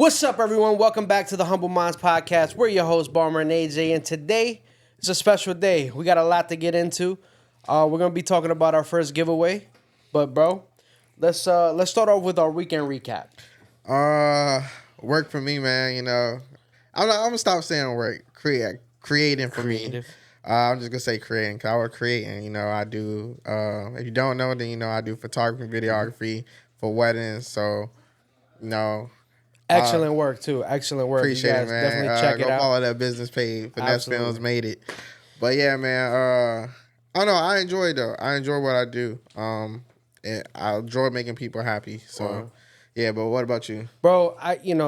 What's up, everyone? Welcome back to the Humble Minds Podcast. We're your hosts, Barmer and AJ, and today is a special day. We got a lot to get into. We're gonna be talking about our first giveaway, but bro, let's start off with our weekend recap. Work for me, man. I'm gonna stop saying work. Creating for me. Creative. I'm just gonna say creating because I was creating. I do. If you don't know, then I do photography, videography for weddings. So, you know, Excellent work too. Excellent work. appreciate You it, guys man. definitely check it Go out. follow that business page. Finesse Absolutely. Films made it. But yeah, man. I don't know. I enjoy it though. I enjoy what I do. And I enjoy making people happy. So, yeah. But what about you, Bro, kind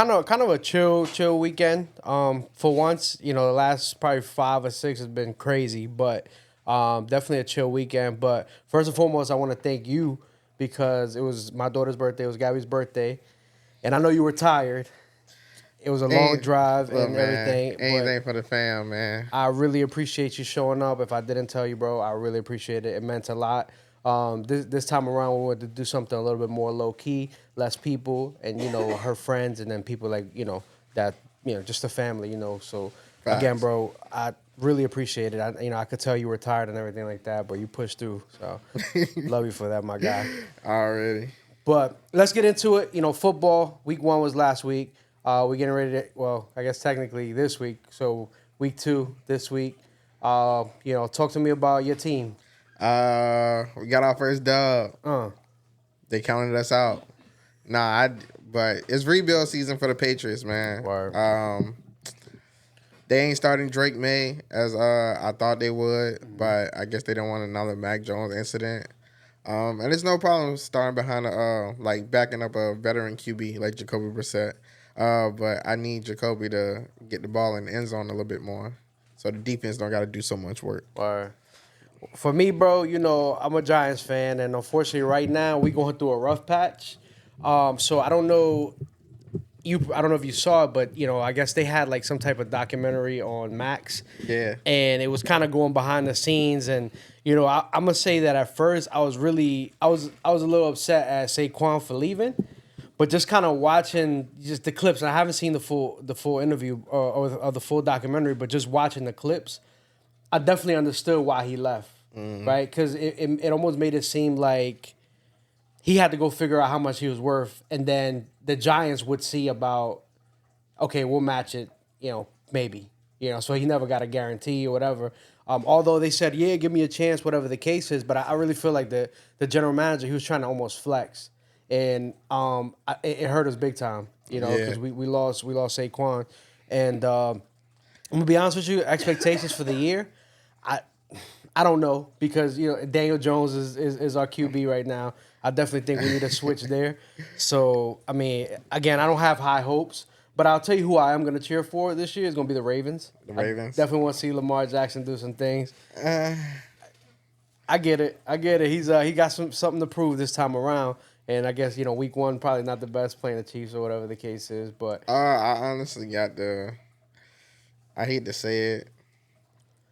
of a chill weekend. For once, the last probably 5 or 6 has been crazy, but definitely a chill weekend. But first and foremost, I want to thank you because it was my daughter's birthday, it was Gabby's birthday, and I know you were tired. It was a long drive and everything. Anything for the fam, man. I really appreciate you showing up. If I didn't tell you, bro, I really appreciate it. It meant a lot. This time around, we wanted to do something a little bit more low key, less people, and her friends, and then people like that just a family, So Facts. again, bro, I really appreciate it. I could tell you were tired and everything like that, but you pushed through. So love you for that, my guy. Already. But let's get into it. Football, week 1 was last week. We're getting ready to, well, I guess technically this week. So week 2 this week. Talk to me about your team. We got our first dub. They counted us out. But it's rebuild season for the Patriots, man. Word. They ain't starting Drake May as I thought they would, but I guess they don't want another Mac Jones incident. And it's no problem starting behind backing up a veteran QB like Jacoby Brissett. But I need Jacoby to get the ball in the end zone a little bit more, so the defense don't got to do so much work. Word. For me, bro, I'm a Giants fan, and unfortunately, right now we going through a rough patch. So I don't know. I don't know if you saw it, but I guess they had like some type of documentary on Max. Yeah. And it was kind of going behind the scenes, and I'm gonna say that at first I was a little upset at Saquon for leaving, but just kind of watching just the clips. And I haven't seen the full interview or the full documentary, but just watching the clips, I definitely understood why he left, right? Because it almost made it seem like he had to go figure out how much he was worth, and then the Giants would see about, okay, we'll match it, maybe, so he never got a guarantee or whatever. Although they said, yeah, give me a chance, whatever the case is, but I really feel like the general manager, he was trying to almost flex, and it hurt us big time, because we lost Saquon, and I'm gonna be honest with you, expectations for the year, I don't know, because Daniel Jones is our QB right now. I definitely think we need a switch there. So I mean, again, I don't have high hopes, but I'll tell you who I am going to cheer for this year is going to be the Ravens. The Ravens. I definitely want to see Lamar Jackson do some things. I get it. He got something to prove this time around. And I guess week 1 probably not the best playing the Chiefs or whatever the case is, but I honestly got I hate to say it,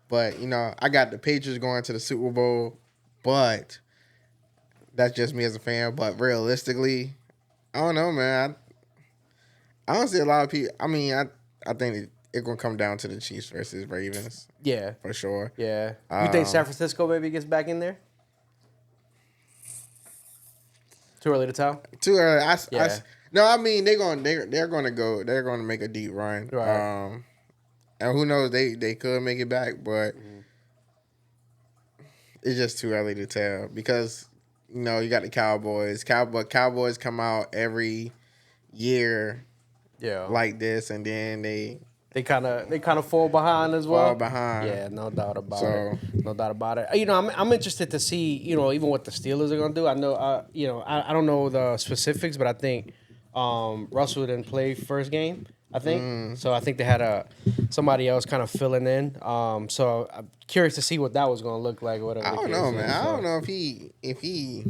but I got the Patriots going to the Super Bowl, but that's just me as a fan. But realistically, I don't know, man. I don't see a lot of people. I mean, I think it's gonna come down to the Chiefs versus Ravens. Yeah, for sure. Yeah, you think San Francisco maybe gets back in there? Too early to tell. Too early. No, I mean they're gonna make a deep run. Right. And who knows? They could make it back, but it's just too early to tell because you got the Cowboys. Cowboys come out every year, like this, and then they kind of fall behind as well. Fall behind. Yeah, no doubt about it. No doubt about it. I'm interested to see even what the Steelers are gonna do. I know I don't know the specifics, but I think Russell didn't play first game. I think so. I think they had somebody else kind of filling in. So I'm curious to see what that was gonna look like. Whatever. I don't know, man. I don't know if he.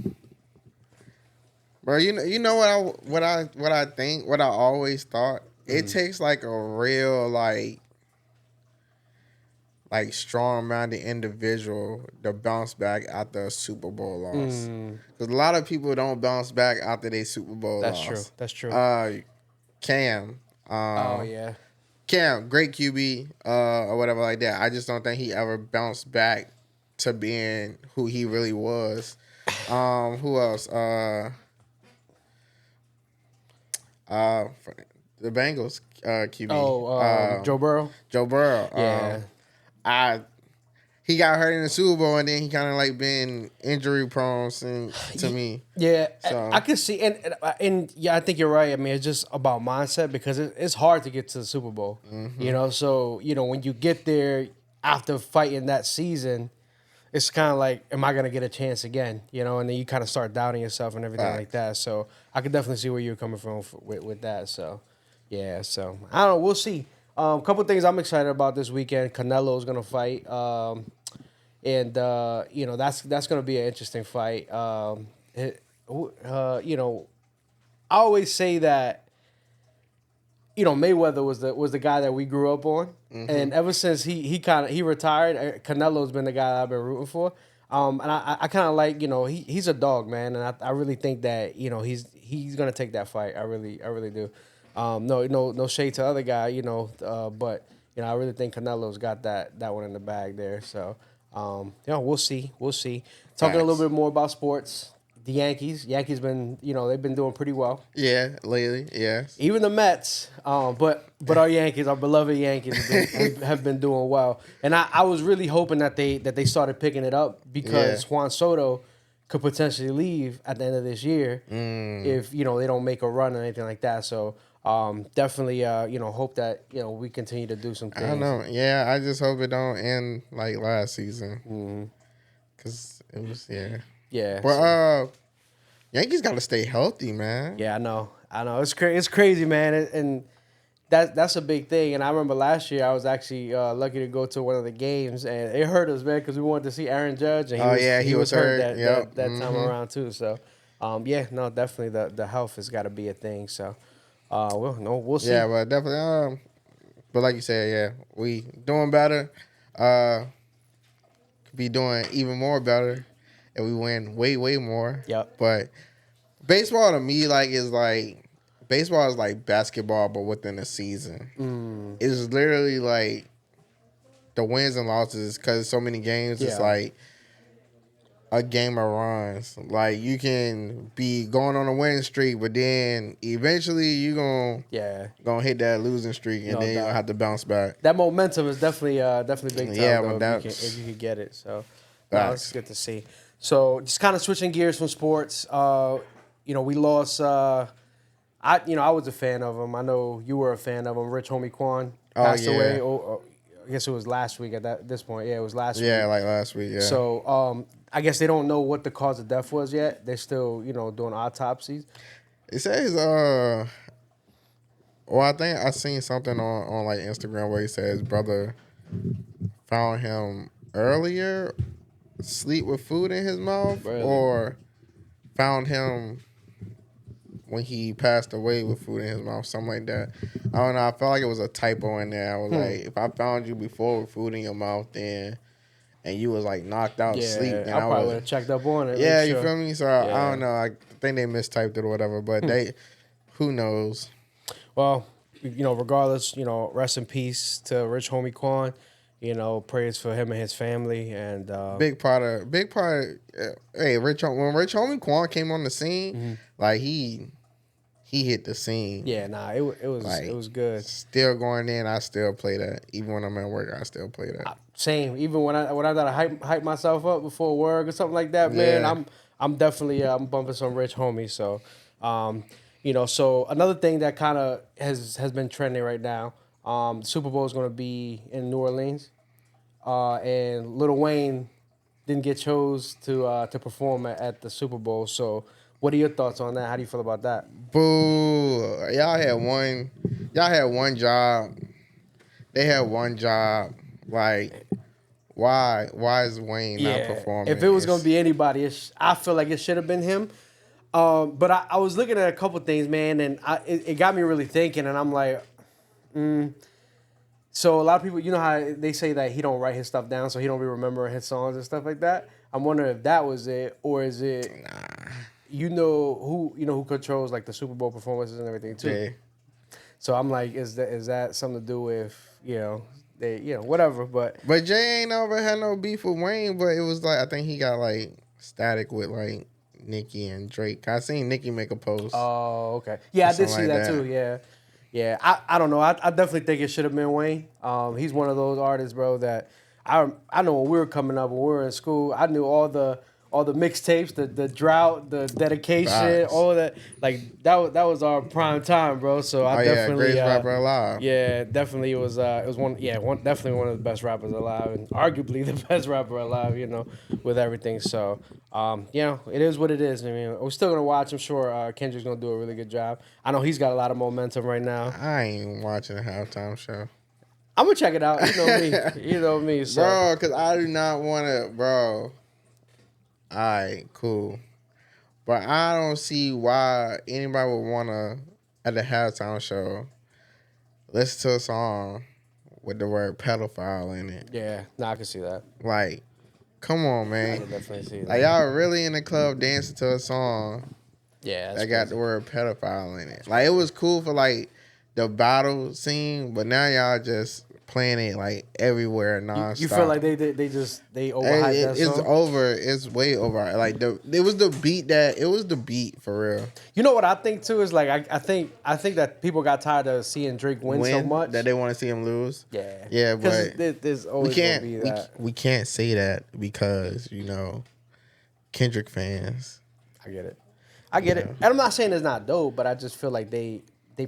Bro, you know what I think, what I always thought. It takes like a real like strong-minded individual to bounce back after a Super Bowl loss. Because a lot of people don't bounce back after they Super Bowl That's true. loss. That's true. Cam, Oh yeah. Cam, great QB, or whatever like that. I just don't think he ever bounced back to being who he really was. Who else? For the Bengals QB. Joe Burrow. Joe Burrow. Yeah. I he got hurt in the Super Bowl and then he kind of like been injury prone to me. Yeah, So I can see, and yeah, I think you're right. I mean, it's just about mindset because it's hard to get to the Super Bowl. You know, so when you get there after fighting that season, it's kind of like, am I gonna get a chance again? And then you kind of start doubting yourself and everything like that. So I could definitely see where you're coming from with that. So yeah, so I don't know. We'll see. A couple things I'm excited about this weekend. Canelo's gonna fight. And that's going to be an interesting fight. I always say that Mayweather was the guy that we grew up on, and ever since he retired, Canelo's been the guy that I've been rooting for. And I kind of like he's a dog, man, and I really think that he's gonna take that fight. I really do. No shade to other guy, but I really think Canelo's got that one in the bag there. So. We'll see. Talking a little bit more about sports. The Yankees been, they've been doing pretty well. yeah, lately, yes. Even the Mets, but our Yankees, our beloved Yankees, have been doing well. And I was really hoping that they started picking it up because Juan Soto could potentially leave at the end of this year if they don't make a run or anything like that. So. Definitely, hope that we continue to do some things. I don't know. Yeah, I just hope it don't end like last season. Cause it was Yeah. But Yankees got to stay healthy, man. Yeah, I know. It's crazy, man, and that's a big thing. And I remember last year I was actually lucky to go to one of the games, and it hurt us, man, because we wanted to see Aaron Judge, and he was hurt that time around too. So, definitely the health has got to be a thing. So. We'll see. Yeah, but definitely. But like you said, yeah, we doing better. Could be doing even more better if we win way more. Yep. But baseball to me, baseball is like basketball, but within a season. It's literally like the wins and losses because so many games. Yeah. It's like a game of runs. Like you can be going on a winning streak, but then eventually you gonna hit that losing streak, and then you're gonna have to bounce back. That momentum is definitely big time. Yeah, though, if you could get it. So it's good to see. So just kind of switching gears from sports. We lost. I was a fan of him. I know you were a fan of him. Rich Homie Quan passed away. I guess it was last week at this point. Yeah, it was last week. Yeah, like last week. Yeah. So I guess they don't know what the cause of death was yet. They're still, doing autopsies. It says, I think I seen something on like Instagram where he said his brother found him earlier, asleep with food in his mouth, or found him when he passed away with food in his mouth, something like that. I don't know. I felt like it was a typo in there. I was like, if I found you before with food in your mouth, then. And you was like knocked out asleep. Then I probably would have checked up on it. Yeah, you feel me? So I don't know. I think they mistyped it or whatever. But who knows? Well, regardless, rest in peace to Rich Homie Quan. Prayers for him and his family. And big part. Hey, when Rich Homie Quan came on the scene, like he hit the scene. Yeah, it was good. Still going in, I still play that. Even when I'm at work, I still play that. Same. Even when I gotta hype myself up before work or something like that, man. I'm definitely I'm bumping some Rich Homie. So, So another thing that kind of has been trending right now. The Super Bowl is going to be in New Orleans, and Lil Wayne didn't get chose to perform at the Super Bowl. So. What are your thoughts on that? How do you feel about that? Boo! Y'all had one job. They had one job. Like, why is Wayne not performing? If it was gonna be anybody, I feel like it should have been him. But I was looking at a couple things, man, and it got me really thinking. And I'm like, So a lot of people, you know how they say that he don't write his stuff down, so he don't be remembering his songs and stuff like that. I'm wondering if that was it, or is it who controls like the Super Bowl performances and everything too. Jay. So I'm like, is that something to do with they whatever? But Jay ain't never had no beef with Wayne, but it was like I think he got like static with like Nicki and Drake. I seen Nicki make a post. Oh, okay. Yeah, I did see like that too. Yeah, yeah. I don't know. I definitely think it should have been Wayne. He's one of those artists, bro. That I know when we were coming up, when we were in school, I knew all the mixtapes, the drought, the dedication, Facts. all of that. Like that was our prime time, bro. So I definitely greatest rapper alive. Yeah, definitely it was definitely one of the best rappers alive, and arguably the best rapper alive. With everything. So it is what it is. I mean, we're still gonna watch. I'm sure Kendrick's gonna do a really good job. I know he's got a lot of momentum right now. I ain't watching a halftime show. I'm gonna check it out. You know me. You know me. So. Bro, because I do not want to, bro. All right, cool. But I don't see why anybody would want to, at the halftime show, listen to a song with the word pedophile in it. Yeah, I can see that. Like, come on, I man. can definitely see that. Like, y'all really in the club dancing to a song Yeah, that got the word pedophile in it. Like, it was cool for, like, the battle scene, but now y'all just playing it, like, everywhere nonstop. You feel like they overhyped that It's song? over. It's way over. Like, it was the beat for real. You know what I think too is like I think that people got tired of seeing Drake win so much that they want to see him lose. Yeah, Yeah, but there's always we gonna be that. we can't say that because Kendrick fans. I get it, and I'm not saying it's not dope, but I just feel like they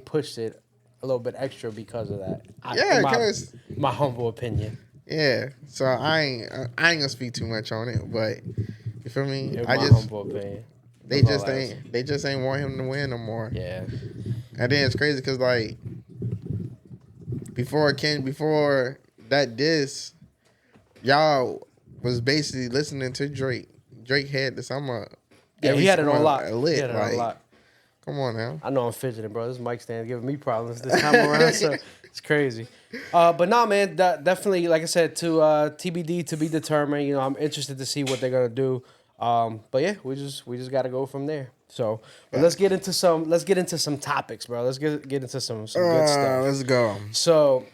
pushed it a little bit extra because of that. Because my humble opinion. Yeah, so I ain't gonna speak too much on it, but you feel me? My humble opinion. They just ain't want him to win no more. Yeah, and then it's crazy because like before that diss, y'all was basically listening to Drake. Drake had the summer. Yeah, he had it on lock. Lit, he had it on lock. Come on now. I know I'm fidgeting, bro. This mic stand giving me problems this time around, so it's crazy. But nah, man, definitely, like I said, to TBD, to be determined. I'm interested to see what they're gonna do. But yeah, we just got to go from there. So, but let's get into some topics, bro. Let's get into some good stuff. Let's go. So,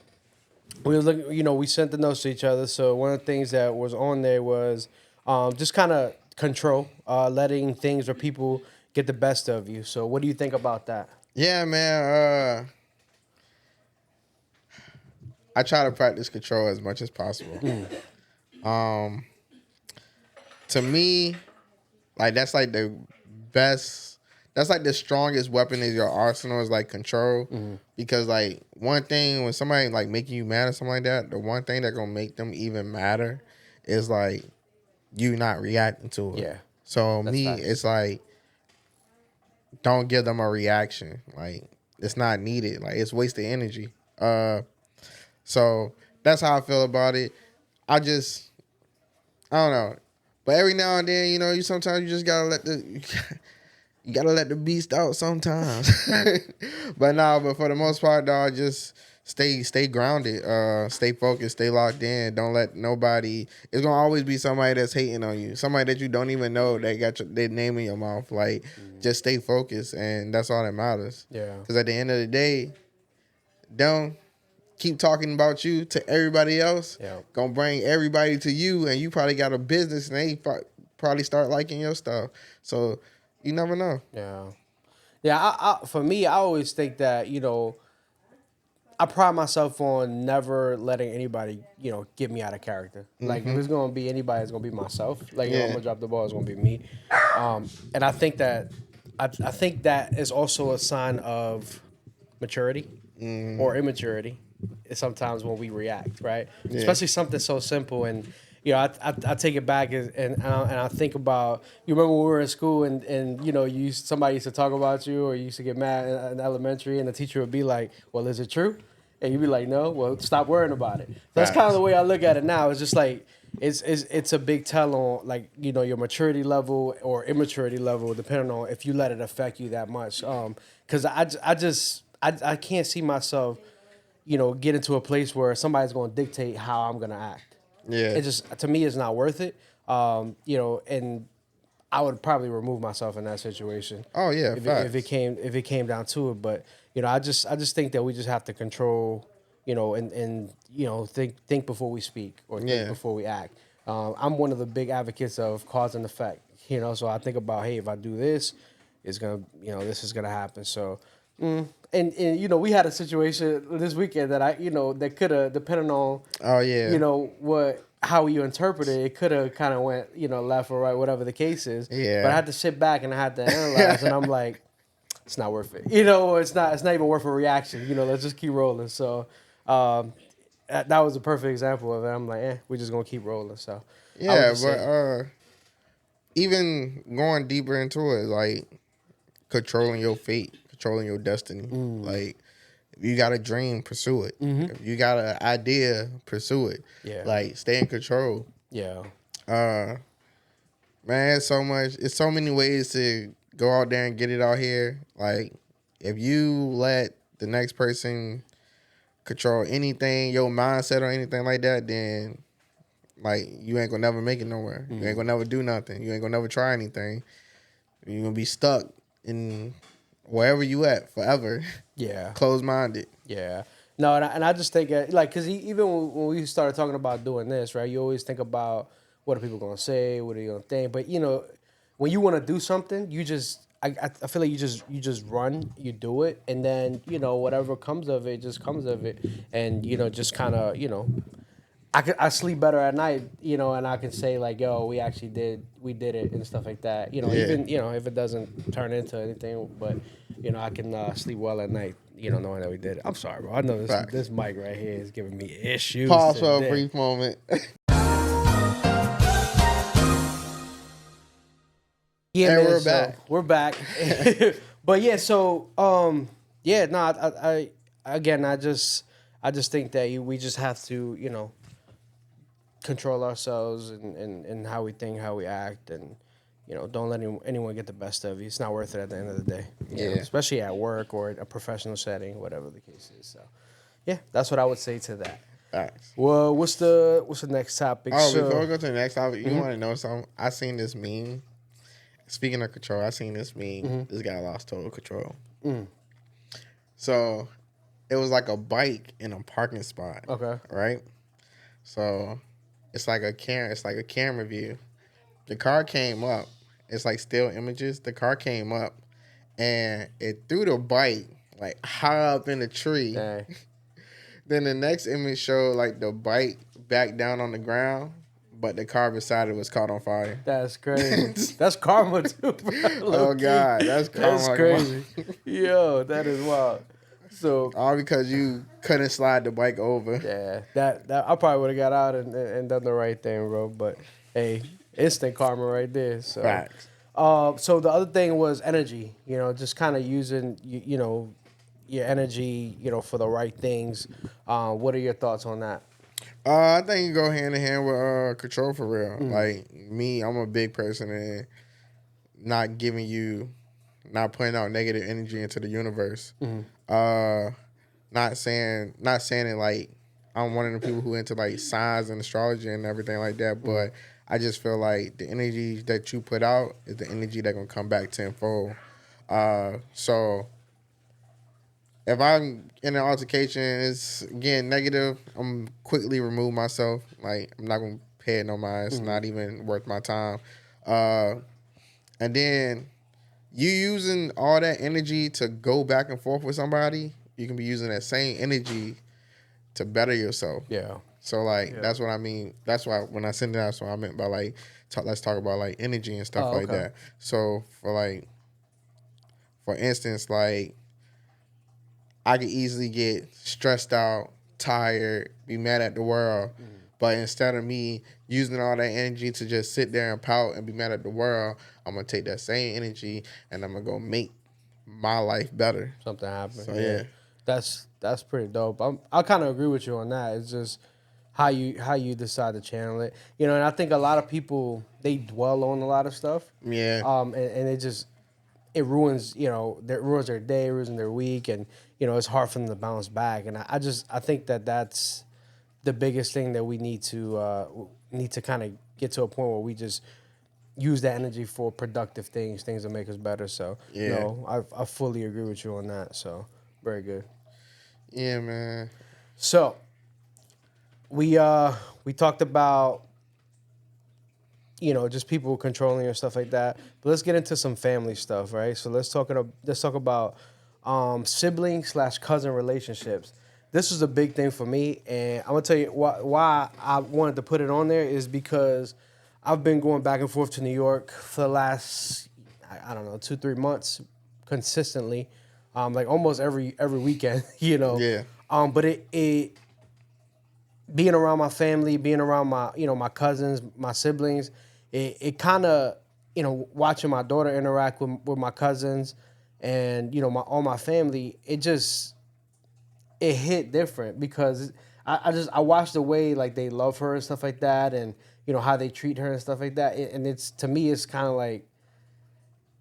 we were looking, we sent the notes to each other. So one of the things that was on there was just kind of control, letting things or people get the best of you. So what do you think about that? Yeah, man. I try to practice control as much as possible. To me, like that's like the best. That's like the strongest weapon in your arsenal is like control. Because like one thing when somebody like making you mad or something like that, the one thing that gonna make them even madder is like you not reacting to it. Yeah. So That's facts. it's like don't give them a reaction. Like it's not needed. Like it's wasted energy. So that's how I feel about it. I don't know. But every now and then, you sometimes you just gotta let the beast out sometimes. But for the most part, dog, just stay grounded, stay focused, stay locked in. Don't let nobody. It's gonna always be somebody that's hating on you, somebody that you don't even know that got their name in your mouth. Like, just stay focused, and that's all that matters. Yeah. Because at the end of the day, don't keep talking about you to everybody else. Yeah. Gonna bring everybody to you, and you probably got a business, and they probably start liking your stuff. So you never know. Yeah. I for me, I always think that I pride myself on never letting anybody get me out of character. Like if it's gonna be anybody, it's gonna be myself. Like I'm gonna drop the ball, it's gonna be me. And I think that I think that is also a sign of maturity or immaturity. Sometimes when we react, right? Yeah. Especially something so simple, and I take it back and I think about, you remember when we were in school and somebody used to talk about you or you used to get mad in elementary and the teacher would be like, well, is it true? And you'd be like, no, well, stop worrying about it. That's kind of the way I look at it now. It's just like it's a big tell on like your maturity level or immaturity level, depending on if you let it affect you that much. Because I can't see myself get into a place where somebody's going to dictate how I'm going to act. Yeah. It just, to me, it's not worth it. And I would probably remove myself in that situation. Oh yeah, facts. If it came down to it. But I just think that we just have to control, and think before we speak or think Yeah. before we act. I'm one of the big advocates of cause and effect. So I think about, hey, if I do this, it's gonna, this is gonna happen. So, and we had a situation this weekend that that could have, depending on, Oh yeah. how you interpret it, it could have kind of went, left or right, whatever the case is. Yeah. But I had to sit back and I had to analyze, and I'm like, it's not worth it. It's not even worth a reaction. Let's just keep rolling. So, that was a perfect example of it. I'm like, we're just gonna keep rolling. So, I would Yeah, just but say, even going deeper into it, like controlling your fate, controlling your destiny. Like if you got a dream, pursue it. If you got an idea, pursue it. Yeah. Like stay in control. yeah, Man, it's so many ways to go out there and get it out here. Like if you let the next person control anything, your mindset or anything like that, then like you ain't gonna never make it nowhere. You ain't gonna never do nothing. You ain't gonna never try anything. You're gonna be stuck in wherever you at forever. yeah. Closed minded. Yeah. No, and I just think, because even when we started talking about doing this, right, you always think about what are people going to say, what are you going to think. But, when you want to do something, I feel like you just run, you do it. And then, whatever comes of it, just comes of it. And, just kind of, I sleep better at night, and I can say like, yo, we did it and stuff like that. Yeah. Even, if it doesn't turn into anything, but, I can sleep well at night, knowing that we did it. I'm sorry, bro. I know this mic right here is giving me issues. Pause for a today. brief moment. Yeah, And man, we're so back. We're back. But yeah, so yeah, no, I again, I just think that we just have to, control ourselves and how we think, how we act, and don't let anyone get the best of you. It's not worth it at the end of the day. Yeah. Especially at work or a professional setting, whatever the case is. So, yeah, that's what I would say to that. Facts. Well, what's the next topic? Oh, So, before we go to the next topic, you want to know something? I seen this meme. Speaking of control, I seen this meme. This guy lost total control. So it was like a bike in a parking spot. okay, Right? So it's like a camera view. The car came up. It's like still images. The car came up and it threw the bike like high up in the tree. dang, Then the next image showed like the bike back down on the ground, but the car beside it was caught on fire. that's crazy. That's karma too, bro. Oh Low-key. God, that's That's karma. crazy. Yo, that is wild. So All because you couldn't slide the bike over. yeah, that I probably would have got out and done the right thing, bro. But hey, instant karma right there. So, Facts. so the other thing was energy. Just kind of using your energy, for the right things. What are your thoughts on that? I think you go hand in hand with control for real. Like me, I'm a big person in not putting out negative energy into the universe. Not saying it like I'm one of the people who into like signs and astrology and everything like that, but I just feel like the energy that you put out is the energy that's gonna come back tenfold. So if I'm in an altercation, it's again negative, I'm quickly remove myself. Like I'm not gonna pay it no mind. It's not even worth my time. And then you using all that energy to go back and forth with somebody, you can be using that same energy to better yourself. Yeah. So like that's what I mean. That's why when I said that, that's what I meant by like let's talk about like energy and stuff like okay. that. So for instance, like I could easily get stressed out, tired, be mad at the world. But instead of me using all that energy to just sit there and pout and be mad at the world, I'm gonna take that same energy and I'm gonna go make my life better. Something happened. So yeah. That's pretty dope. I kind of agree with you on that. It's just how you decide to channel it. And I think a lot of people, they dwell on a lot of stuff. Yeah. And it ruins, that ruins their day, ruins their week, and it's hard for them to bounce back. And I think that that's the biggest thing that we need to kind of get to a point where we just use that energy for productive things that make us better. So Yeah. no, I fully agree with you on that. So very good. Yeah, man. So we talked about just people controlling or stuff like that. But let's get into some family stuff, right? So let's talk about sibling/cousin relationships. This was a big thing for me, and I'm gonna tell you why I wanted to put it on there is because I've been going back and forth to New York for the last I don't know 2-3 months consistently, like almost every weekend, Yeah. But it being around my family, being around my cousins, my siblings, it kind of watching my daughter interact with my cousins, and all my family, it hit different because I watched the way like they love her and stuff like that, and how they treat her and stuff like that, and it's to me it's kind of like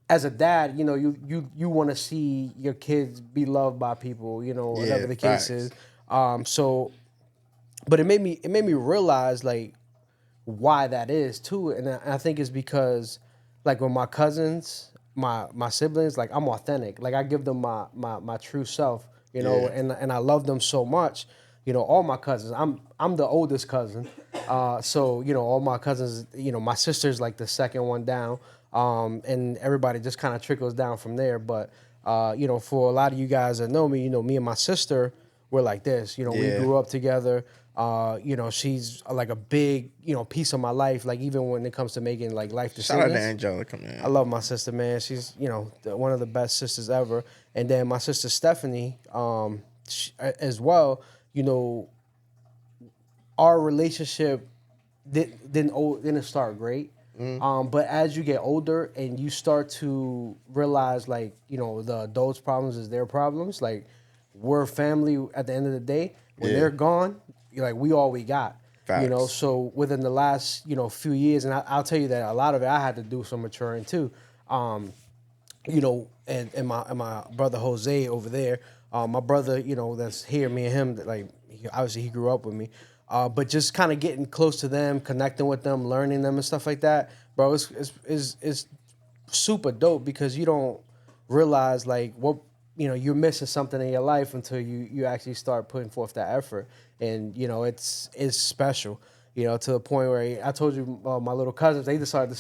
as a dad, you want to see your kids be loved by people, whatever Yeah. the case is. Facts. So but it made me realize like why that is too, and I think it's because like with my cousins, my siblings, like I'm authentic, like I give them my true self, Yeah. and I love them so much, all my cousins. I'm the oldest cousin, so all my cousins, my sister's like the second one down, and everybody just kind of trickles down from there. But for a lot of you guys that know me, me and my sister, we're like this. We Yeah. grew up together. She's like a big, piece of my life. Like even when it comes to making like life Shout out to decisions. Angelica, I man. love my sister, man. She's, one of the best sisters ever. And then my sister Stephanie, as well. Our relationship didn't start great. But as you get older and you start to realize, like, the adults' problems is their problems. Like, we're family at the end of the day. When Yeah. they're gone, you're like, we all we got. Facts. So within the last, few years, and I'll tell you that a lot of it, I had to do some maturing too. And my brother Jose over there, my brother, that's here, me and him, that like obviously he grew up with me, but just kind of getting close to them, connecting with them, learning them and stuff like that, bro. It's super dope because you don't realize like what you're missing something in your life until you actually start putting forth that effort, and it's special. To the point where I told you, my little cousins, they decided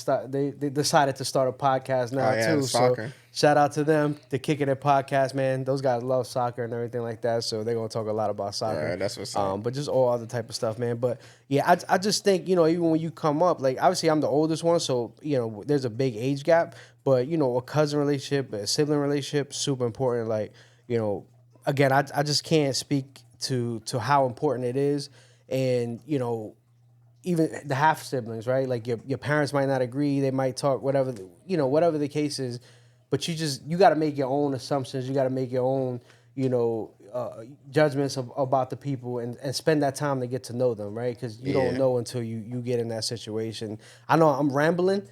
to start a podcast Oh now yeah, the too. So soccer. shout out to them, the Kicking It podcast, man. Those guys love soccer and everything like that. So they're gonna talk a lot about soccer, That's what's up. but just all other type of stuff, man. But yeah, I just think even when you come up, like obviously I'm the oldest one, so there's a big age gap. But a cousin relationship, a sibling relationship, super important. Like again, I just can't speak to how important it is, and even the half siblings, right? Like your parents might not agree, they might talk, whatever whatever the case is, but you got to make your own assumptions, you got to make your own judgments about the people, and spend that time to get to know them, right? Because you don't Yeah. know until you get in that situation. I know I'm rambling,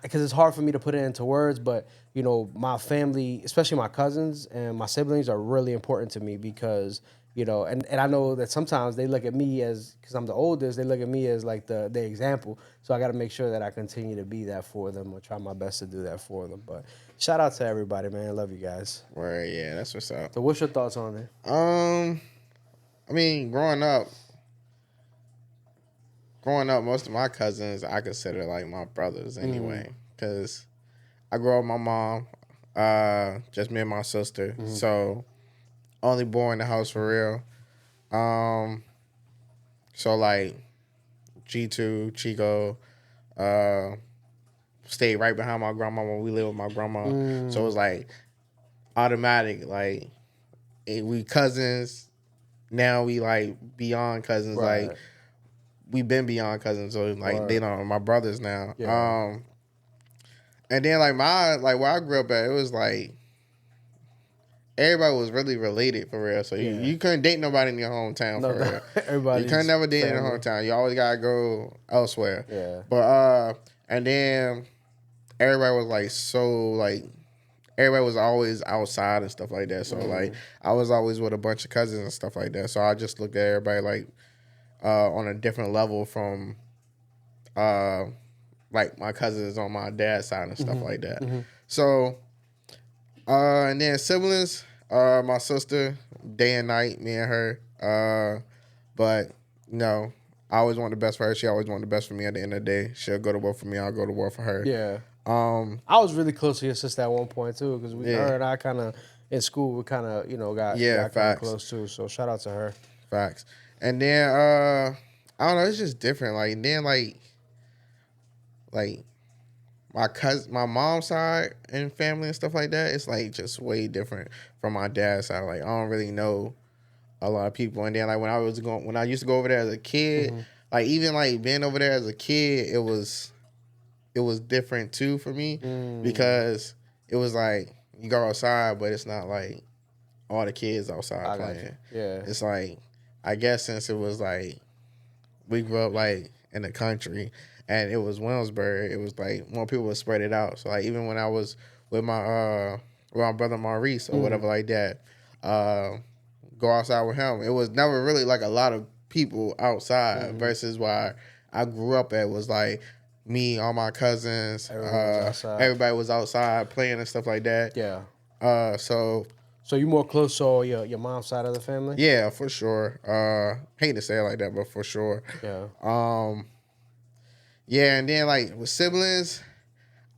because it's hard for me to put it into words, but my family, especially my cousins and my siblings, are really important to me because and I know that sometimes they look at me as, because I'm the oldest, they look at me as like the example. So I got to make sure that I continue to be that for them, or try my best to do that for them. But shout out to everybody, man. I love you guys. Where yeah, that's what's up. So what's your thoughts on it? I mean, growing up, most of my cousins I consider like my brothers anyway, because I grew up with my mom, just me and my sister, so only boy in the house for real. So like G2, Chico, uh, stayed right behind my grandma when we lived with my grandma. So it was like automatic, like we cousins. Now we like beyond cousins, Right. like we been beyond cousins. So like they Word. don't my brothers now. Yeah. And then like where I grew up at, it was like everybody was really related for real. So Yeah. you couldn't date nobody in your hometown No for doubt. real. You Everybody's couldn't never date in your family. hometown. You always gotta go elsewhere. Yeah. But and then everybody was like so like everybody was always outside and stuff like that. So like I was always with a bunch of cousins and stuff like that. So I just looked at everybody like on a different level from uh like my cousins on my dad's side and stuff like that. So and then siblings, my sister, day and night, me and her. But no, I always want the best for her. She always want the best for me. At the end of the day, she'll go to war for me. I'll go to war for her. Yeah. Um, I was really close to your sister at one point too, because Yeah. her and I kind of in school we kind of got kind of facts. close too. So shout out to her. Facts. And then I don't know, it's just different. Like then like my cousin, my mom's side and family and stuff like that, it's like just way different from my dad's side. Like I don't really know a lot of people. And then like when I used to go over there as a kid, like even like being over there as a kid, it was different too for me because it was like you go outside, but it's not like all the kids outside playing. Yeah. It's like I guess since it was like we grew up like in the country and it was Williamsburg, it was like more people would spread it out. So like even when I was with my brother Maurice or whatever like that, go outside with him, it was never really like a lot of people outside versus why I grew up at was like me, all my cousins, everybody was outside playing and stuff like that. Yeah. So you more close to your mom's side of the family? yeah, for sure. Hate to say it like that, but for sure. Yeah. Yeah, and then like with siblings,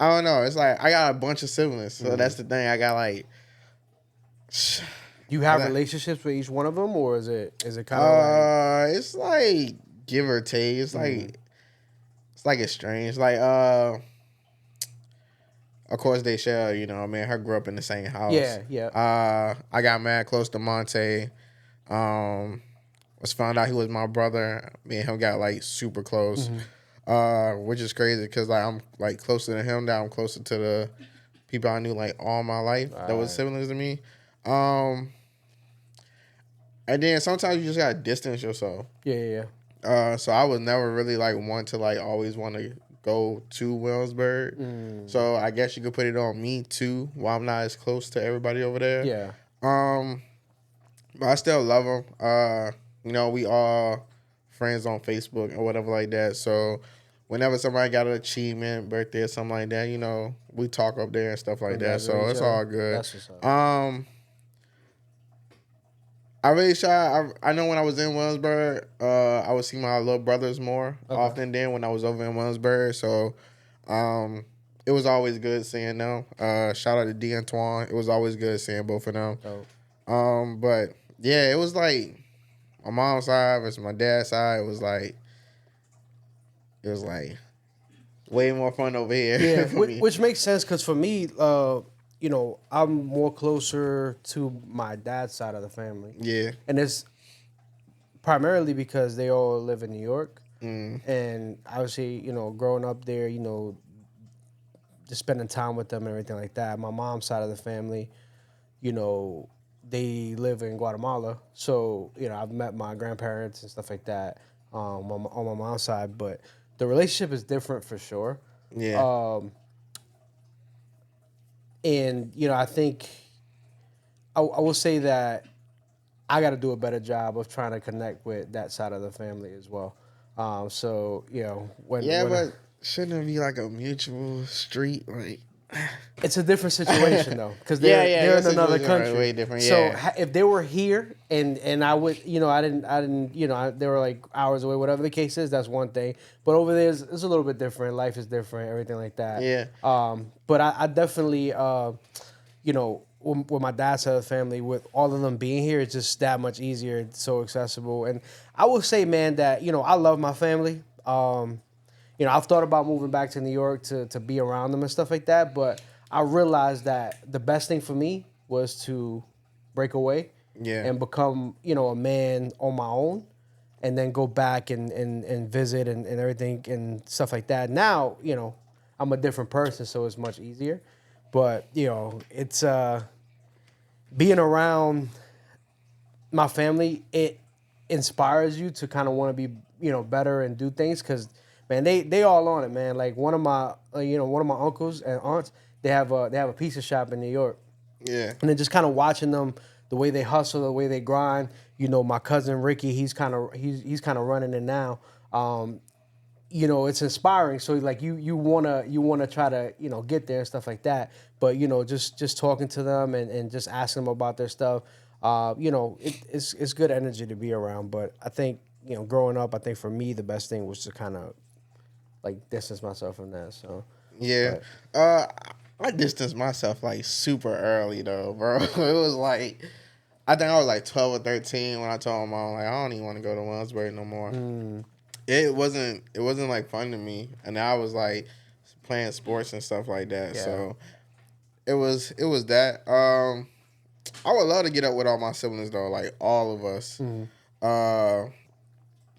I don't know. It's like I got a bunch of siblings, so that's the thing. I got like. You have relationships with each one of them, or is it kind of like? It's like give or take. It's like it's strange. Like of course they share. You know, her grew up in the same house. Yeah. I got mad close to Monte. Was found out he was my brother. Me and him got like super close. Which is crazy because like I'm like closer to him now. I'm closer to the people I knew like all my life that was siblings to me. And then sometimes you just gotta distance yourself. Yeah. So I was never really like one to like always want to go to Williamsburg. So I guess you could put it on me too. While I'm not as close to everybody over there. Yeah. But I still love them. We all friends on Facebook or whatever like that. So whenever somebody got an achievement, birthday or something like that, we talk up there and stuff like that. So it's all good. That's what's up. I really try. I know when I was in Williamsburg, I would see my little brothers more often than when I was over in Williamsburg. So it was always good seeing them. Shout out to D Antoine. It was always good seeing both of them. But yeah, it was like my mom's side versus my dad's side. It was like way more fun over here. Yeah, which makes sense because for me, I'm more closer to my dad's side of the family. Yeah. And it's primarily because they all live in New York. And obviously, growing up there, just spending time with them and everything like that. My mom's side of the family, they live in Guatemala. So, I've met my grandparents and stuff like that on my mom's side. But the relationship is different for sure. Yeah. And, I think I will say that I got to do a better job of trying to connect with that side of the family as well. So, but shouldn't it be like a mutual street? Like, it's a different situation though, because they're in another country. Way different. So if they were here and I would, I didn't, they were like hours away, whatever the case is, that's one thing. But over there, it's a little bit different. Life is different, everything like that. Yeah. But I definitely, with my dad's side of the family, with all of them being here, it's just that much easier. It's so accessible. And I will say, man, that, I love my family. I've thought about moving back to New York to be around them and stuff like that, but I realized that the best thing for me was to break away and become, a man on my own and then go back and visit and everything and stuff like that. Now, I'm a different person, so it's much easier. But, it's being around my family, it inspires you to kind of want to be, better and do things because, man, they all on it, man. Like one of my uncles and aunts, they have a pizza shop in New York, Yeah. and then just kind of watching them, the way they hustle, the way they grind. My cousin Ricky, he's kind of running it now. It's inspiring. So like you wanna try to get there and stuff like that. But just talking to them and just asking them about their stuff. It's good energy to be around. But I think growing up, I think for me the best thing was to kind of like distance myself from that. So, Yeah. but Uh, I distanced myself like super early though, bro. It was like I think I was like 12 or 13 when I told my mom like I don't even want to go to Williamsburg no more. It wasn't like fun to me, and I was like playing sports and stuff like that. yeah, So it was that. I would love to get up with all my siblings though, like all of us. Uh,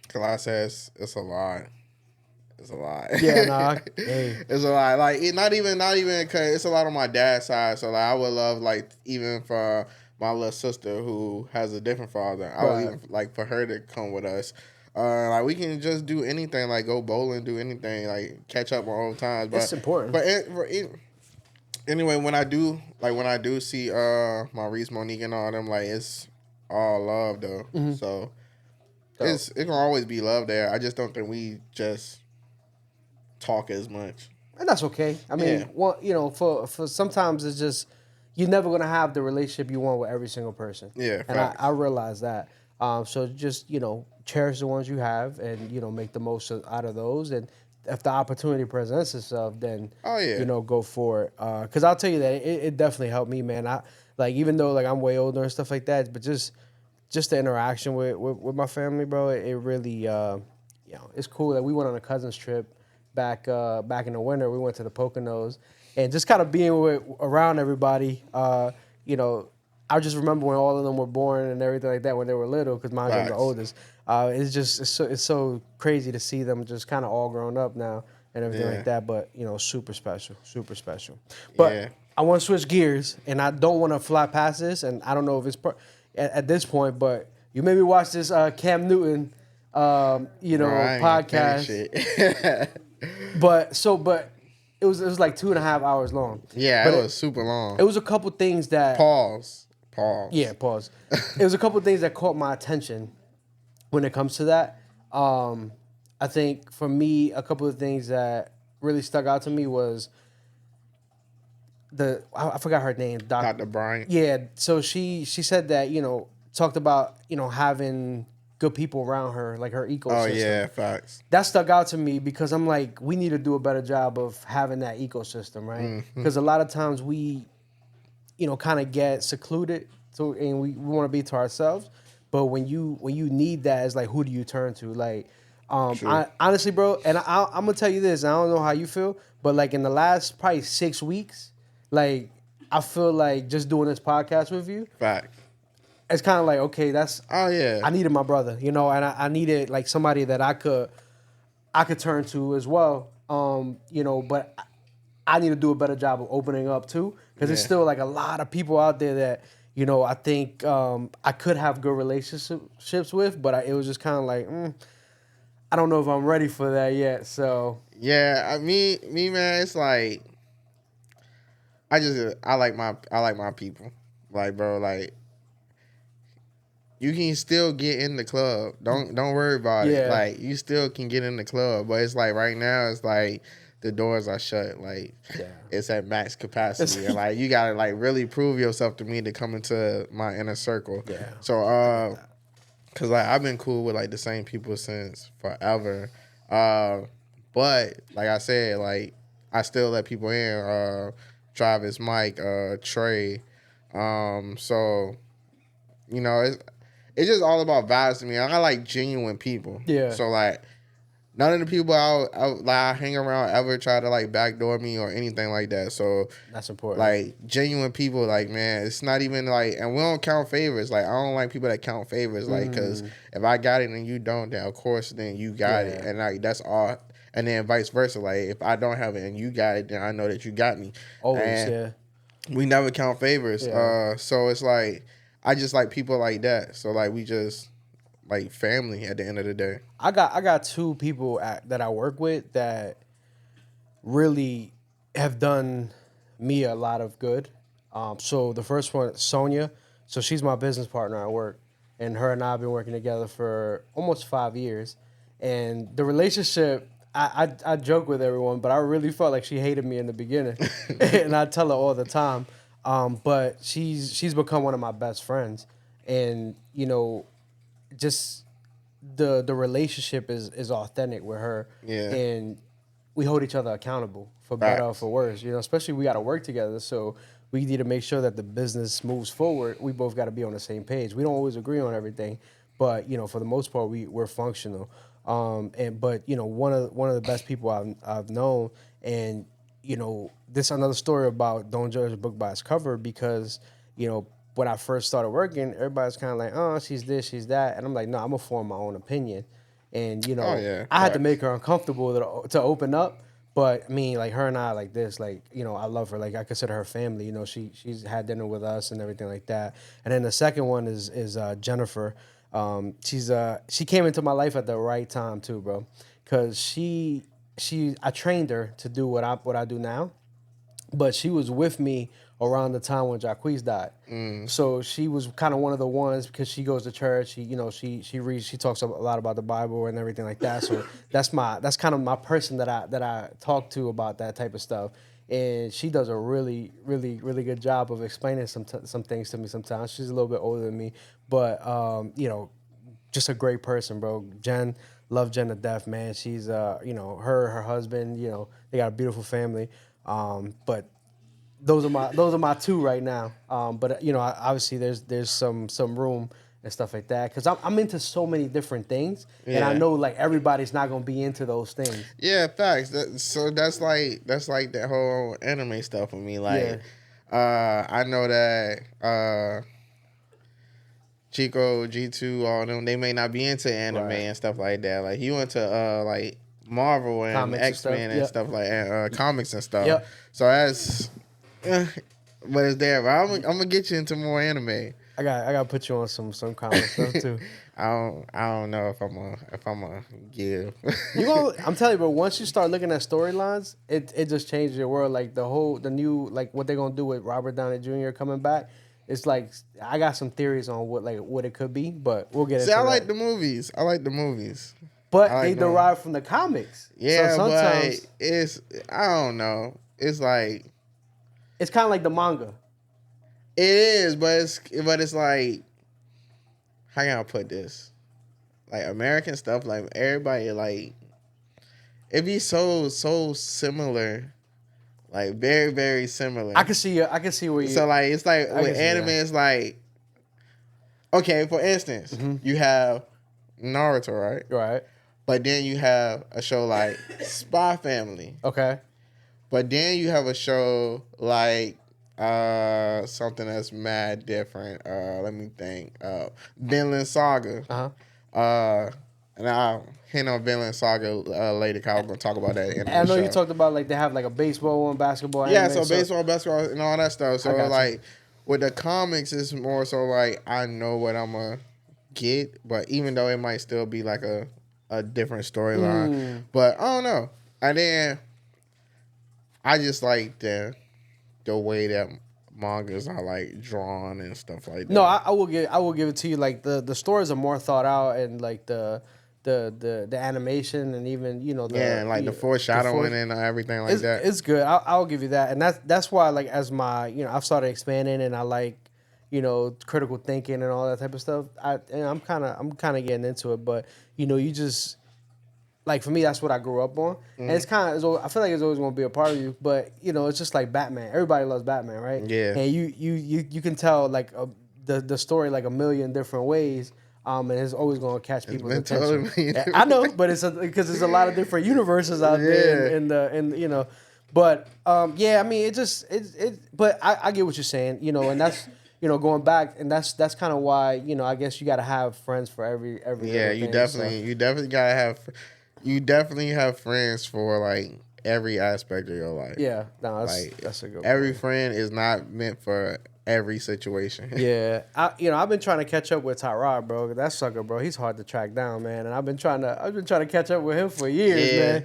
cause like I said, it's a lot. It's a lot. yeah, nah, hey, It's a lot. Like not even cause it's a lot on my dad's side. So like I would love like even for my little sister who has a different father. I would right. even like for her to come with us. Like we can just do anything, like go bowling, do anything, like catch up on old times. It's important. Anyway, when I do see my Reese, Monique, and all them, like it's all love though. So So, it can always be love there. I just don't think we just talk as much. and that's okay. I mean, Yeah. for sometimes it's just you're never gonna have the relationship you want with every single person. Yeah, And I, facts. I realize that. So just cherish the ones you have, and make the most out of those. And if the opportunity presents itself, then Oh yeah. go for it. Because I'll tell you that it definitely helped me, man. I like even though like I'm way older and stuff like that, but just the interaction with my family, bro. It really it's cool that we went on a cousins trip back in the winter. We went to the Poconos, and just kind of being around everybody. I just remember when all of them were born and everything like that when they were little, because mine's I'm the Facts. oldest. It's so crazy to see them just kind of all grown up now and everything Yeah. like that. But super special, super special. Yeah. But I want to switch gears, and I don't want to fly past this, and I don't know if it's at this point, but you made me watch this Cam Newton, Bro, I ain't even finished podcast. it. But it was like 2.5 hours long. Yeah, But it was super long. it was a couple things that Pause. Pause. yeah, pause. It was a couple things that caught my attention when it comes to that. I think for me, a couple of things that really stuck out to me was I forgot her name, Dr. Bryant. Yeah, so she said that talked about having good people around her, like her ecosystem. Oh yeah, facts. That stuck out to me because I'm like, we need to do a better job of having that ecosystem, right? Because a lot of times we, kind of get secluded, and we want to be to ourselves. But when you need that, it's like, who do you turn to? Like, True. honestly, bro, and I'm gonna tell you this. I don't know how you feel, but like in the last probably 6 weeks, like I feel like just doing this podcast with you, Facts. it's kind of like, okay, Oh yeah. I needed my brother, and I needed like somebody that I could turn to as well. But I need to do a better job of opening up too, because there's Yeah. still like a lot of people out there that I think I could have good relationships with, but it was just kind of like I don't know if I'm ready for that yet. So Yeah, me man, it's like I like my people. Like bro, like you can still get in the club. Don't worry about it. yeah, Like you still can get in the club, but it's like right now it's like the doors are shut. Like yeah, it's at max capacity, and like you gotta like really prove yourself to me to come into my inner circle. yeah. So cause like I've been cool with like the same people since forever. But like I said, like I still let people in. Travis, Mike, Trey. So it's just all about vibes to me. I like genuine people. Yeah. So like none of the people I hang around ever try to like backdoor me or anything like that. So That's important. like genuine people, like man, it's not even like, and we don't count favors. Like I don't like people that count favors, like because if I got it and you don't, then of course then you got it, Yeah. and like that's all. And then vice versa. Like if I don't have it and you got it, then I know that you got me. Always, And yeah. we never count favors. Yeah. So it's like I just like people like that. So like we just like family at the end of the day. I got two people that I work with that really have done me a lot of good. So the first one, Sonia. So she's my business partner at work, and her and I have been working together for almost 5 years. And the relationship, I joke with everyone, but I really felt like she hated me in the beginning, and I tell her all the time. But she's become one of my best friends, and just the relationship is authentic with her, Yeah. and we hold each other accountable for better or Facts. for worse. Especially we got to work together, so we need to make sure that the business moves forward. We both got to be on the same page. We don't always agree on everything, but for the most part, we're functional. But one of the best people I've known, and this another story about don't judge a book by its cover, because when I first started working, everybody's kind of like, oh, she's this, she's that, and I'm like, no, I'm gonna form my own opinion. And Oh yeah. I had to Facts. make her uncomfortable to open up. But I mean, like her and I, like this, like I love her. Like I consider her family. She's had dinner with us and everything like that. And then the second one is Jennifer. She came into my life at the right time too, bro. Cause I trained her to do what I do now, but she was with me around the time when Jacquees died. So she was kind of one of the ones, because she goes to church. She reads, she talks a lot about the Bible and everything like that. So that's kind of my person that I talk to about that type of stuff. And she does a really, really, really good job of explaining some things to me. Sometimes she's a little bit older than me, but just a great person, bro. Jen, love Jen to death, man. She's her husband, they got a beautiful family. But those are my two right now. But obviously there's some room and stuff like that, because I'm into so many different things, and I Yeah. know like everybody's not gonna be into those things. Yeah, facts. So that's like that whole anime stuff with me. Yeah, Like, I know that Chico, G2, all them, they may not be into anime right. and stuff like that. Like he went to like Marvel and Comics and stuff. X-Men and Yep. stuff like comics and stuff. Yep. So that's but it's there. But I'm gonna get you into more anime. I got to put you on some comic stuff too. I don't know if I'm a give. I'm telling you, bro. Once you start looking at storylines, it just changes your world. Like the new, like what they're gonna do with Robert Downey Jr. coming back. It's like I got some theories on what it could be, but we'll get See, into I that. like the movies. I like the movies. But I they like them. derive from the comics. Yeah, So but sometimes I don't know. It's like it's kind of like the manga. it is, but it's like, how can I put this? Like American stuff, like everybody like it be so similar, like very very similar. I can see where you. So like it's like I with can see anime, that. it's like, okay, for instance, you have Naruto, right? Right. But then you have a show like Spy Family. Okay. But then you have a show like something that's mad different. Let me think. Vinland Saga. Uh huh. And I'll hint on Vinland Saga later, because I'm gonna talk about that in I the know you show. talked about like they have like a baseball one, basketball. Yeah, Anime, so baseball, basketball, and all that stuff. So got you. like with the comics, it's more so like I know what I'm gonna get, but even though it might still be like a different storyline, but I don't know. And then I just like the way that mangas are like drawn and stuff like that. No, I will give it to you. Like the stories are more thought out, and like the animation, and even yeah, and like the foreshadowing and everything like that. it's good. I'll give you that, and that's why like as my I've started expanding, and I like critical thinking and all that type of stuff. I'm kind of getting into it, but you just like for me that's what I grew up on, and it's kind of I feel like it's always going to be a part of you, but it's just like Batman. Everybody loves Batman, right? Yeah. And you can tell like the story like a million different ways. And it's always going to catch people's been attention. totally Yeah, I know, but it's because there's a lot of different universes out there, Yeah. in but yeah, I mean, but I get what you're saying, and that's going back, and that's kind of why I guess you got to have friends for every Yeah, little you thing, definitely gotta have. You definitely have friends for like every aspect of your life. yeah, no, Like that's a good every point. friend is not meant for every situation. Yeah, I've been trying to catch up with Tyrod, bro. That sucker, bro. He's hard to track down, man. And I've been trying to catch up with him for years, Yeah. man.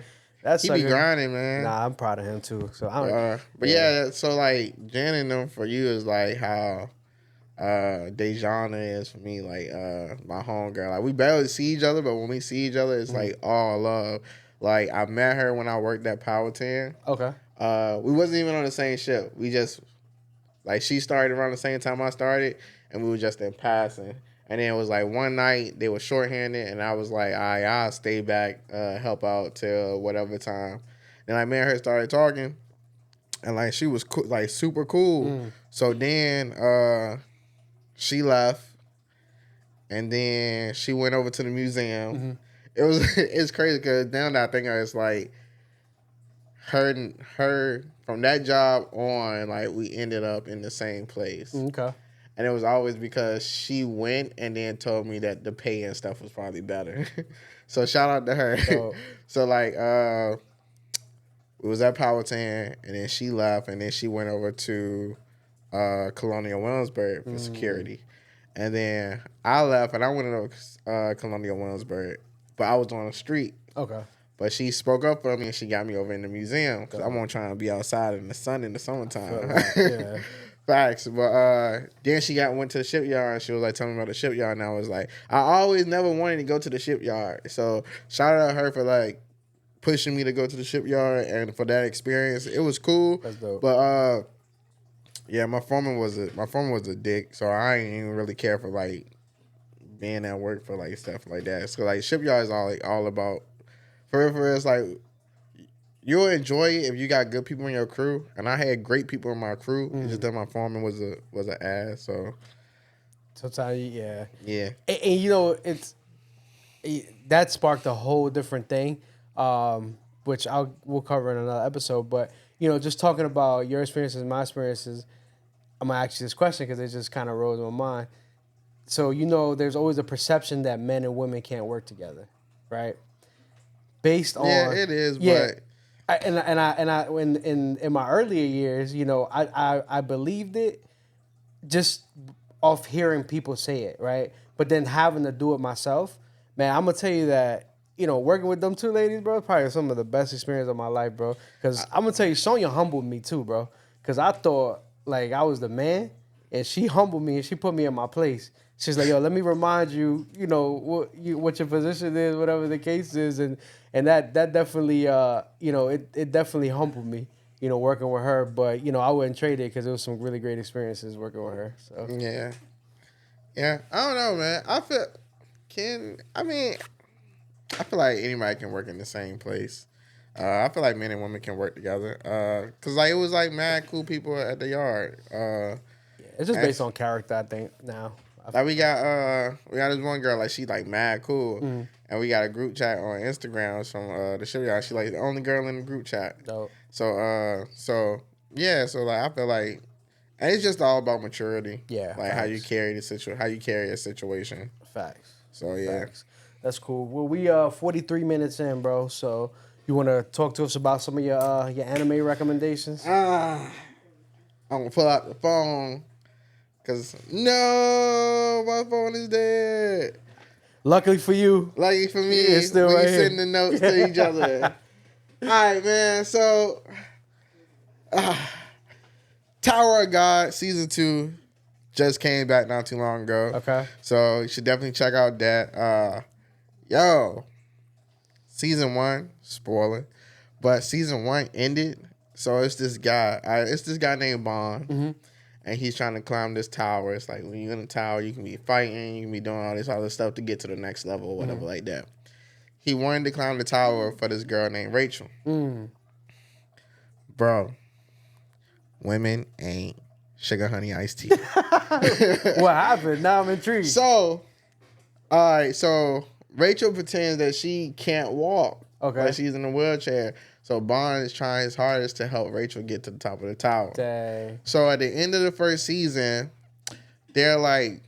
That He be sucker. grinding, man. Nah, I'm proud of him too. So I don't. But yeah, so like Jen and them for you is like how Dejana is for me, like my homegirl. Like we barely see each other, but when we see each other, it's like all love. Like I met her when I worked at Power 10. Okay. We wasn't even on the same ship. We just like she started around the same time I started, and we were just in passing. And then it was like one night they were shorthanded, and I was like, all right, I'll stay back, help out till whatever time. Then like me and her started talking, and like she was cool, like super cool. So then she left, and then she went over to the museum. It was it's crazy because now that I think of it, it's like her from that job on, like we ended up in the same place. Okay. And it was always because she went and then told me that the pay and stuff was probably better. So shout out to her. So like it was at Power 10, and then she left, and then she went over to Colonial Williamsburg for security. And then I left, and I went to Colonial Williamsburg, but I was on the street. Okay. But she spoke up for me, and she got me over in the museum because I wasn't trying to be outside in the sun in the summertime. Yeah. Facts. But then she went to the shipyard, and she was like telling me about the shipyard, and I was like, I always never wanted to go to the shipyard. So shout out to her for like pushing me to go to the shipyard and for that experience. It was cool. That's dope. But yeah, my foreman was a dick, so I ain't even really care for like being at work for like stuff like that. So like shipyard is all about for real, it's like you'll enjoy it if you got good people in your crew, and I had great people in my crew. It's just that my foreman was an ass. So sometimes, yeah. And you know, that sparked a whole different thing, which we'll cover in another episode. But you know, just talking about your experiences, my experiences, I'm gonna ask you this question because it just kind of rose in my mind. So you know, there's always a perception that men and women can't work together, right? Based on it is, but in my earlier years, you know, I believed it just off hearing people say it, right? But then having to do it myself, man, I'm gonna tell you that, you know, working with them two ladies, bro, probably some of the best experience of my life, bro. Because I'm gonna tell you, Sonya humbled me too, bro. Because I thought like I was the man, and she humbled me and she put me in my place. She's like, yo, let me remind you, you know, what your position is, whatever the case is, and that definitely, you know, it definitely humbled me, you know, working with her. But you know, I wouldn't trade it because it was some really great experiences working with her. So yeah, I don't know, man. I feel like anybody can work in the same place. I feel like men and women can work together. Cause like it was like mad cool people at the yard. It's just based on character, I think. Now, like we got this one girl, like she like mad cool, and we got a group chat on Instagram from the shipyard. She like the only girl in the group chat. dope. So yeah, so like I feel like, and it's just all about maturity. Yeah, like facts. how you carry a situation. Facts. So yeah, Facts. That's cool. Well, we 43 minutes in, bro. So you want to talk to us about some of your anime recommendations? I'm gonna pull out the phone. Cause no, my phone is dead. Luckily for you. Lucky for me, it's still we right send here. the notes to each other. All right, man. So, Tower of God season 2 just came back not too long ago. Okay. So you should definitely check out that. Season 1, spoiler, but season 1 ended. So it's this guy. It's this guy named Bond. And he's trying to climb this tower. It's like when you're in a tower, you can be fighting, you can be doing all this other stuff to get to the next level or whatever like that. He wanted to climb the tower for this girl named Rachel. Bro, women ain't sugar honey iced tea. What happened? Now I'm intrigued. So, all right, so Rachel pretends that she can't walk. Okay. Like she's in a wheelchair. So Bond is trying his hardest to help Rachel get to the top of the tower. Dang. So at the end of the first season, they're like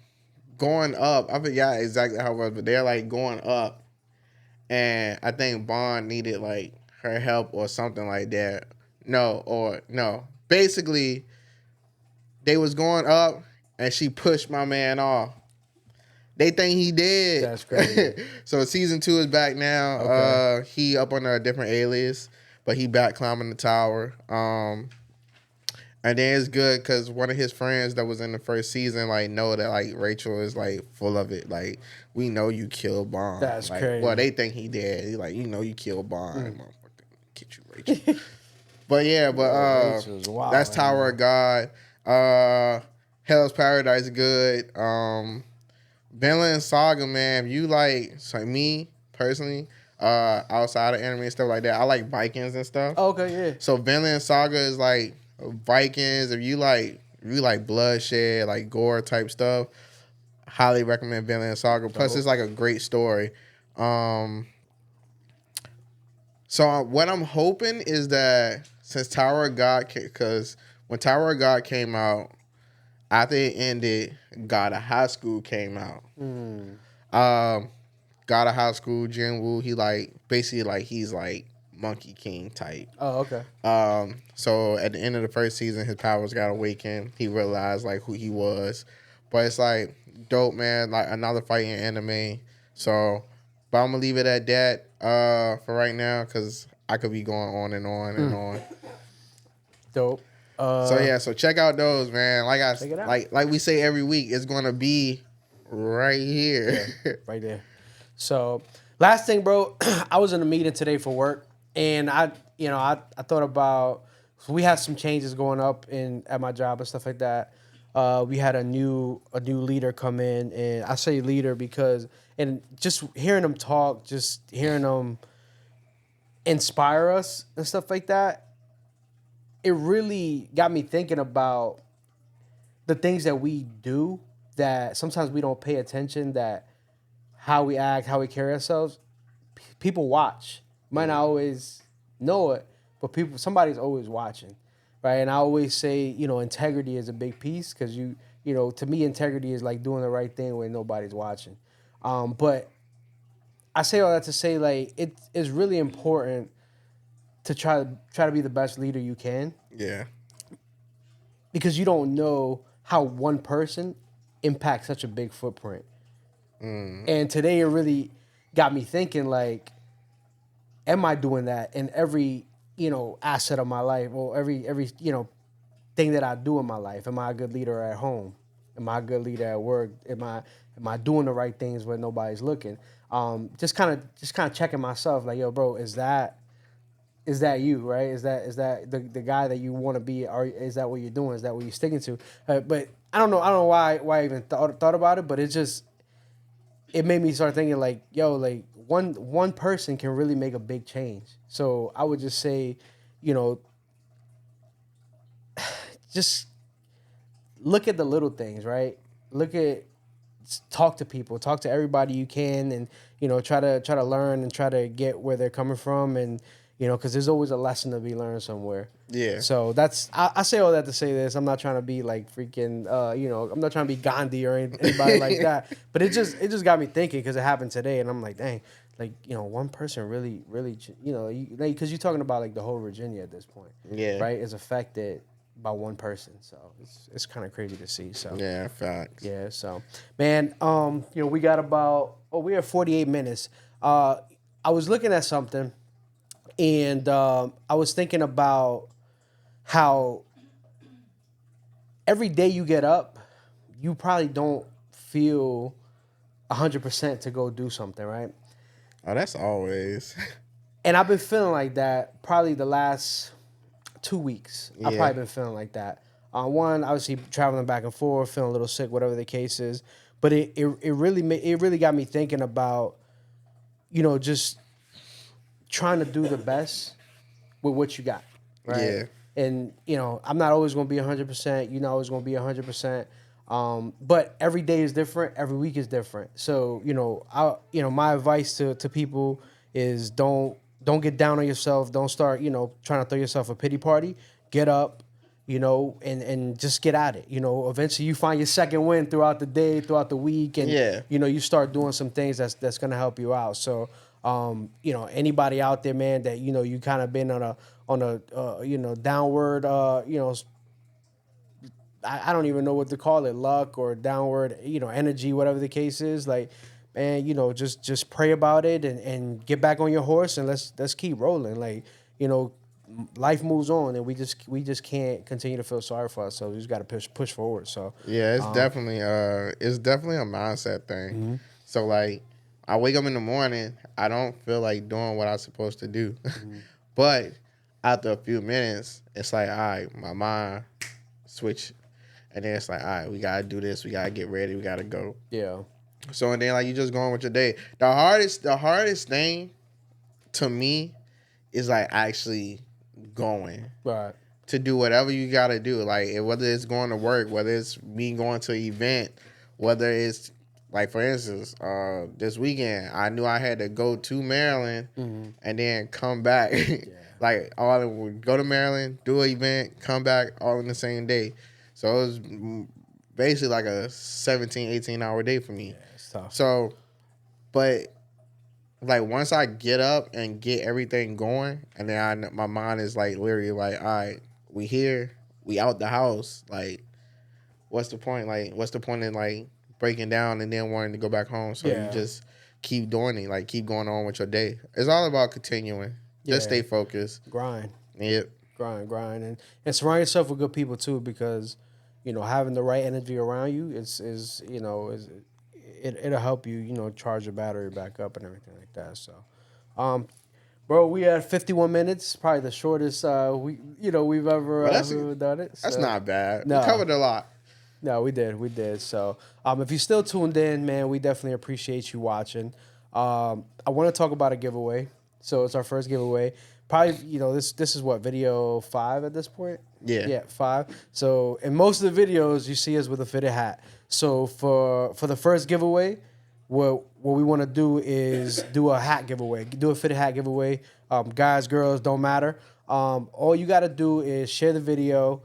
going up. I forgot exactly how it was, but they're like going up. And I think Bond needed like her help or something like that. No. Basically, they was going up and she pushed my man off. They think he dead. That's crazy. So season 2 is back now. Okay. He up on a different alias, but he back climbing the tower. And then it's good because one of his friends that was in the first season like know that like Rachel is like full of it. Like we know you killed Bond. That's Like crazy. well they think he dead. He like you killed Bond. Motherfucker, get you Rachel. But yeah, but Rachel's wild, that's Tower of God. Hell's Paradise good. Vinland Saga, man. If you like, so me personally, outside of anime and stuff like that, I like Vikings and stuff. Okay, yeah. So Vinland Saga is like Vikings. If you like bloodshed, like gore type stuff, highly recommend Vinland Saga. Plus, it's like a great story. So what I'm hoping is that since Tower of God, because when Tower of God came out, after it ended, God of High School came out. God of High School, Jinwoo, he like basically like he's like Monkey King type. Oh, okay. So at the end of the first season, his powers got awakened. He realized like who he was. But it's like dope, man. Like another fighting anime. So, but I'm gonna leave it at that for right now because I could be going on and on and on. Dope. So yeah, so check out those, man. Check it out. Like we say every week, it's gonna be right here. Right there. So, last thing, bro, I was in a meeting today for work, and I thought about, so we had some changes going up at my job and stuff like that. We had a new leader come in, and I say leader because, and just hearing them talk, just hearing them inspire us and stuff like that, it really got me thinking about the things that we do that sometimes we don't pay attention, that how we act, how we carry ourselves, people watch. Might not always know it, but somebody's always watching, right? And I always say, integrity is a big piece because to me, integrity is like doing the right thing when nobody's watching. But I say all that to say, like, it is really important to try to be the best leader you can, Yeah. because you don't know how one person impacts such a big footprint. And today it really got me thinking, like, am I doing that in every, asset of my life, or every, thing that I do in my life? Am I a good leader at home? Am I a good leader at work? Am I doing the right things when nobody's looking? Just kind of checking myself, like, yo, bro, is that you, right? Is that the guy that you want to be? Or is that what you're doing? Is that what you're sticking to? But I don't know why I even thought about it, but it made me start thinking, like, yo, like one person can really make a big change. So I would just say, just look at the little things, right? Talk to people, talk to everybody you can, and try to learn and try to get where they're coming from, and because there's always a lesson to be learned somewhere. Yeah. So I say all that to say this. I'm not trying to be like freaking, I'm not trying to be Gandhi or anybody like that. But it just got me thinking because it happened today, and I'm like, dang, like one person really, because you're talking about like the whole Virginia at this point, Yeah. right, is affected by one person. So it's kind of crazy to see. So Yeah, facts. yeah. So man, we got we have 48 minutes. I was looking at something, and I was thinking about how every day you get up, you probably don't feel 100% to go do something, right? Oh, that's always. And I've been feeling like that probably the last 2 weeks. I've Yeah. probably been feeling like that. One, obviously traveling back and forth, feeling a little sick, whatever the case is. But it really got me thinking about, just trying to do the best with what you got, right? Yeah. And I'm not always going to be 100%. You're not always going to be 100%. But every day is different. Every week is different. So my advice to people is don't get down on yourself. Don't start trying to throw yourself a pity party. Get up, and just get at it. Eventually you find your second win throughout the day, throughout the week, and Yeah. you start doing some things that's gonna help you out. So anybody out there, man, that you kind of been on a downward I don't even know what to call it, luck or downward, energy, whatever the case is. Like, man, just pray about it and get back on your horse and let's keep rolling. Like, life moves on, and we just can't continue to feel sorry for ourselves. We just got to push forward. So, Yeah, it's definitely a mindset thing. mm-hmm. So like, I wake up in the morning, I don't feel like doing what I'm supposed to do, Mm-hmm. but after a few minutes, it's like, all right, my mind switch, and then it's like, all right, we gotta do this, we gotta get ready, we gotta go. Yeah. So and then like you just going with your day. The hardest thing to me is like actually going Right. to do whatever you gotta do. Like whether it's going to work, whether it's me going to an event, whether it's like for instance, this weekend I knew I had to go to Maryland Mm-hmm. and then come back. Yeah. Like go to Maryland, do an event, come back all in the same day. So it was basically like a 17, 18 hour day for me. Yeah. It's tough. So, but like once I get up and get everything going, and then my mind is like literally like, all right, we here, we out the house. Like, what's the point? Like, what's the point in like breaking down and then wanting to go back home? So you Yeah. just keep doing it, like keep going on with your day. It's all about continuing. Just Yeah. stay focused. Grind. Yep. Grind, and surround yourself with good people too, because having the right energy around you it'll help you charge your battery back up and everything like that. So, bro, we had 51 minutes, probably the shortest we've ever Well, that's ever done it. that's So, not bad. no. We covered a lot. No, we did. So, if you're still tuned in, man, we definitely appreciate you watching. I want to talk about a giveaway. So it's our first giveaway. Probably, this is what, video 5 at this point? Yeah. Yeah, 5. So in most of the videos, you see us with a fitted hat. So for the first giveaway, what we want to do is do a hat giveaway. Do a fitted hat giveaway. Guys, girls, don't matter. All you got to do is share the video,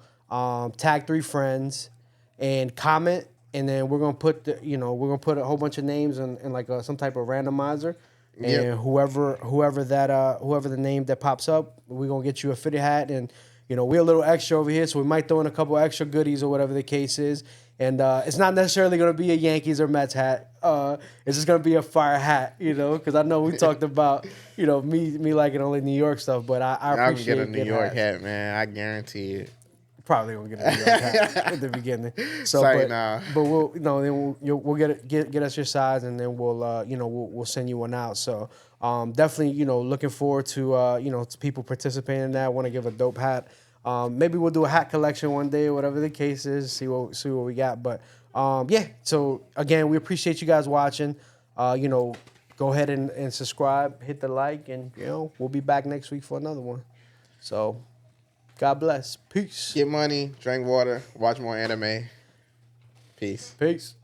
tag 3 friends, and comment, and then we're gonna put a whole bunch of names in like some type of randomizer, and Yep. whoever the name that pops up, we're gonna get you a fitted hat, and we're a little extra over here, so we might throw in a couple extra goodies or whatever the case is, and it's not necessarily gonna be a Yankees or Mets hat. It's just gonna be a fire hat, because I know we talked about me liking only New York stuff, but I I can appreciate get a New good York hats. hat, man. I guarantee it. Probably gonna get a New York hat at the beginning. So, Say nah. but we'll then we'll get us your size, and then we'll send you one out. So definitely looking forward to to people participating in that. Want to give a dope hat. Maybe we'll do a hat collection one day or whatever the case is. See what we got. But yeah. So again, we appreciate you guys watching. Go ahead and subscribe, hit the like, and we'll be back next week for another one. So. God bless. Peace. Get money, drink water, watch more anime. Peace. Peace.